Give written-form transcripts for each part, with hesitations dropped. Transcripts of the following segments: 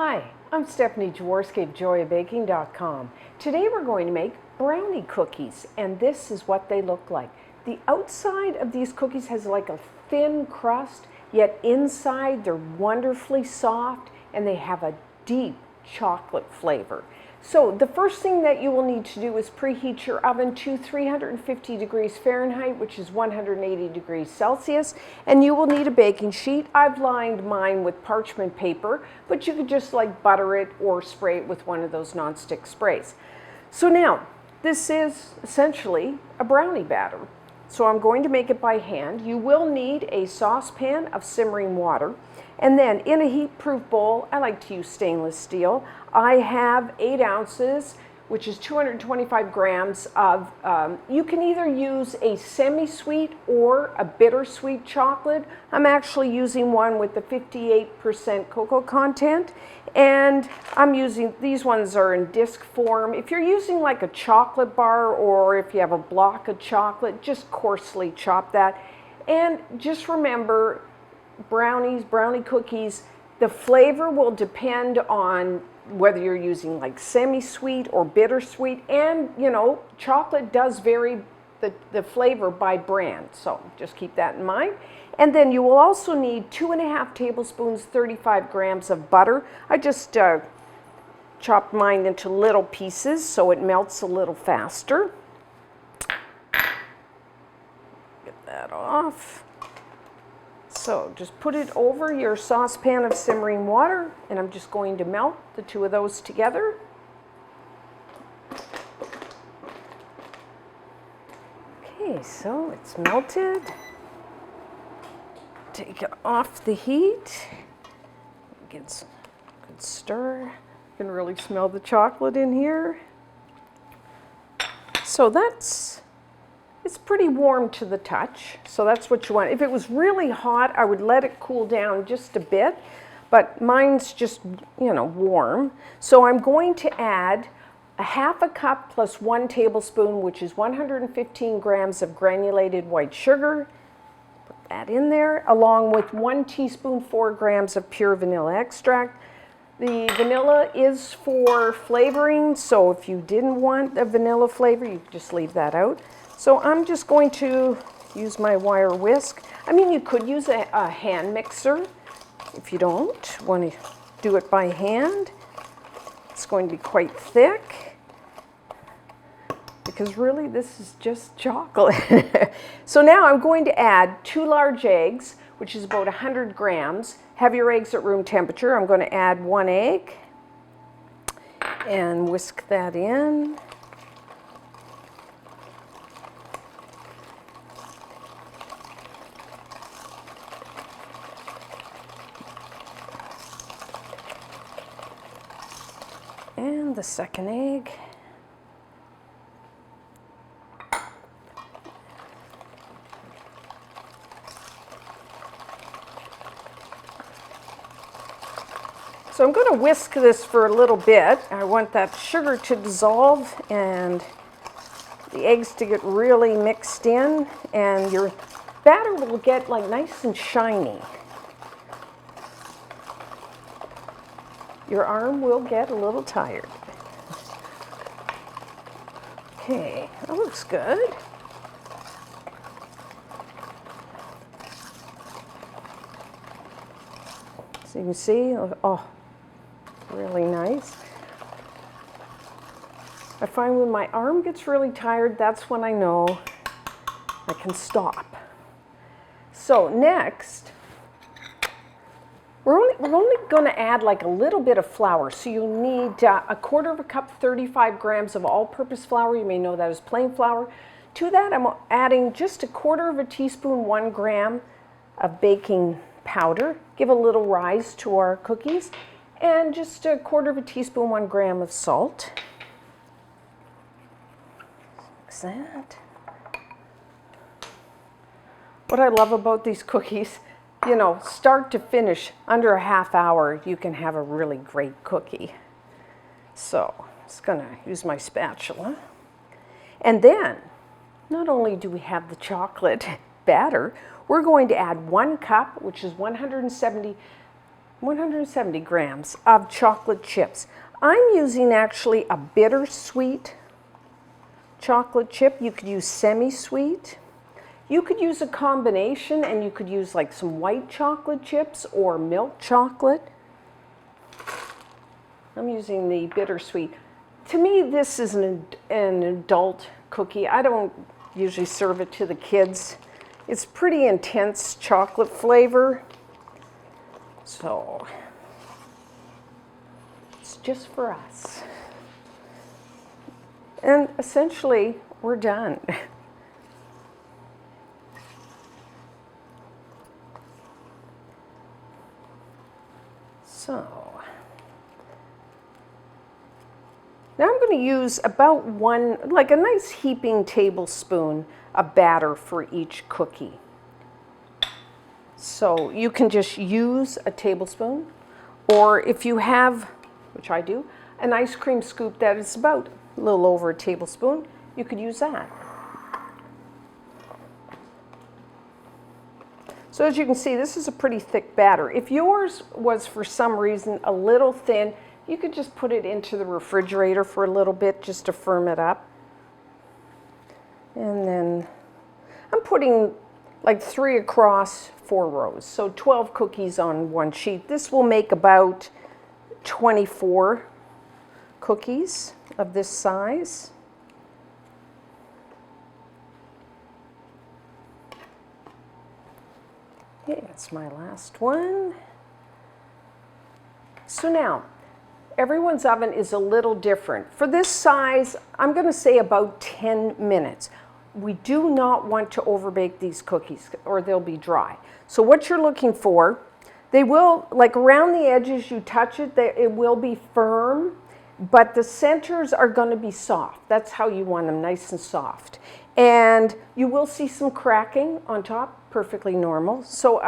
Hi, I'm Stephanie Jaworski of joyofbaking.com. Today we're going to make brownie cookies, and this is what they look like. The outside of these cookies has like a thin crust, yet inside they're wonderfully soft and they have a deep chocolate flavor. So the first thing that you will need to do is preheat your oven to 350 degrees Fahrenheit, which is 180 degrees Celsius, and you will need a baking sheet. I've lined mine with parchment paper, but you could just like butter it or spray it with one of those nonstick sprays. So now, this is essentially a brownie batter. So I'm going to make it by hand. You will need a saucepan of simmering water. And then in a heat-proof bowl, I like to use stainless steel. I have 8 ounces, which is 225 grams of, you can either use a semi-sweet or a bittersweet chocolate. I'm actually using one with the 58% cocoa content. And I'm using, these ones are in disc form. If you're using like a chocolate bar or if you have a block of chocolate, just coarsely chop that. And just remember, brownie cookies, the flavor will depend on whether you're using like semi-sweet or bittersweet, and you know, chocolate does vary the flavor by brand, so just keep that in mind. And then you will also need 2.5 tablespoons, 35 grams of butter. I just chopped mine into little pieces so it melts a little faster. Get that off. So just put it over your saucepan of simmering water, and I'm just going to melt the two of those together. Okay, so it's melted. Take it off the heat. Get a good stir. You can really smell the chocolate in here. So it's pretty warm to the touch, so that's what you want. If it was really hot, I would let it cool down just a bit, but mine's just, you know, warm. So I'm going to add a 1/2 cup plus 1 tablespoon, which is 115 grams of granulated white sugar. Put that in there, along with 1 teaspoon, 4 grams of pure vanilla extract. The vanilla is for flavoring, so if you didn't want a vanilla flavor, you could just leave that out. So I'm just going to use my wire whisk. I mean, you could use a hand mixer if you don't want to do it by hand. It's going to be quite thick because really this is just chocolate. So now I'm going to add 2 large eggs, which is about 100 grams. Have your eggs at room temperature. I'm going to add 1 egg and whisk that in. And the second egg. So I'm going to whisk this for a little bit. I want that sugar to dissolve and the eggs to get really mixed in, and your batter will get like nice and shiny. Your arm will get a little tired. Okay, that looks good. So you can see, oh, really nice. I find when my arm gets really tired, that's when I know I can stop. So next, we're only going to add like a little bit of flour. So you'll need a 1/4 cup, 35 grams of all-purpose flour. You may know that as plain flour. To that, I'm adding just a 1/4 teaspoon, 1 gram of baking powder. Give a little rise to our cookies. And just a 1/4 teaspoon, 1 gram of salt. Mix that. What I love about these cookies, you know, start to finish, under a 1/2 hour, you can have a really great cookie. So, I'm just going to use my spatula. And then, not only do we have the chocolate batter, we're going to add 1 cup, which is 170 170 grams of chocolate chips. I'm using actually a bittersweet chocolate chip. You could use semi-sweet. You could use a combination, and you could use like some white chocolate chips or milk chocolate. I'm using the bittersweet. To me, this is an adult cookie. I don't usually serve it to the kids. It's pretty intense chocolate flavor. So it's just for us. And essentially, we're done. So now I'm going to use about like a nice heaping tablespoon of batter for each cookie. So you can just use a tablespoon, or if you have, which I do, an ice cream scoop that is about a little over a tablespoon, you could use that. So as you can see, this is a pretty thick batter. If yours was for some reason a little thin, you could just put it into the refrigerator for a little bit just to firm it up. And then I'm putting like 3 across 4 rows. So 12 cookies on one sheet. This will make about 24 cookies of this size. Okay, that's my last one. So now, everyone's oven is a little different. For this size, I'm going to say about 10 minutes. We do not want to overbake these cookies or they'll be dry. So what you're looking for, they will, like around the edges you touch it, it will be firm, but the centers are going to be soft. That's how you want them, nice and soft. And you will see some cracking on top, perfectly normal. So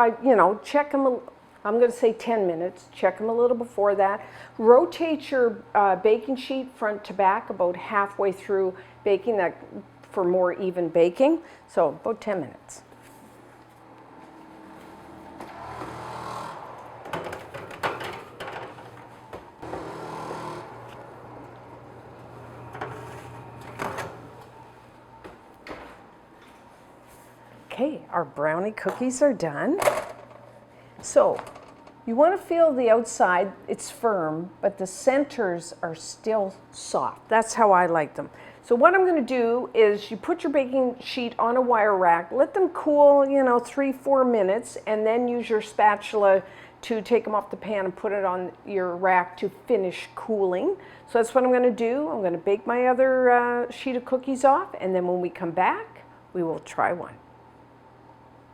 check them. I'm going to say 10 minutes. Check them a little before that. Rotate your baking sheet front to back about halfway through baking that for more even baking. So about 10 minutes. Okay, our brownie cookies are done. So you want to feel the outside, it's firm, but the centers are still soft. That's how I like them. So what I'm going to do is you put your baking sheet on a wire rack, let them cool, 3-4 minutes, and then use your spatula to take them off the pan and put it on your rack to finish cooling. So that's what I'm going to do. I'm going to bake my other sheet of cookies off, and then when we come back, we will try one.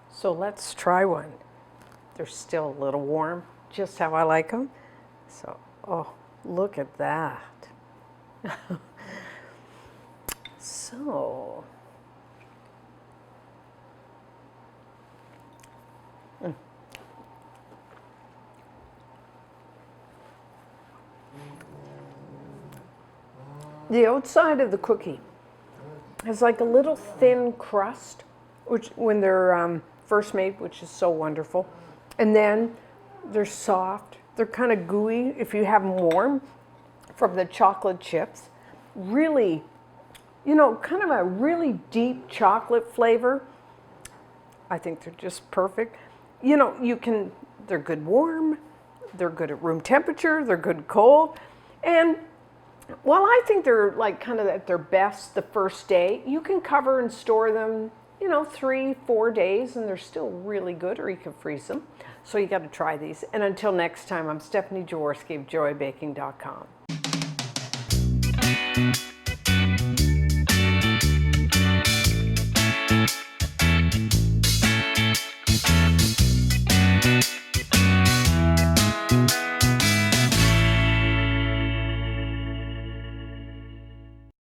So let's try one. They're still a little warm, just how I like them. So, oh, look at that. So, the outside of the cookie has like a little thin crust, which when they're first made, which is so wonderful. And then they're soft. They're kind of gooey if you have them warm from the chocolate chips. Really, kind of a really deep chocolate flavor. I think they're just perfect. They're good warm. They're good at room temperature. They're good cold. And while I think they're like kind of at their best the first day, you can cover and store them 3-4 days and they're still really good, or you can freeze them. So you got to try these. And until next time, I'm Stephanie Jaworski of JoyBaking.com.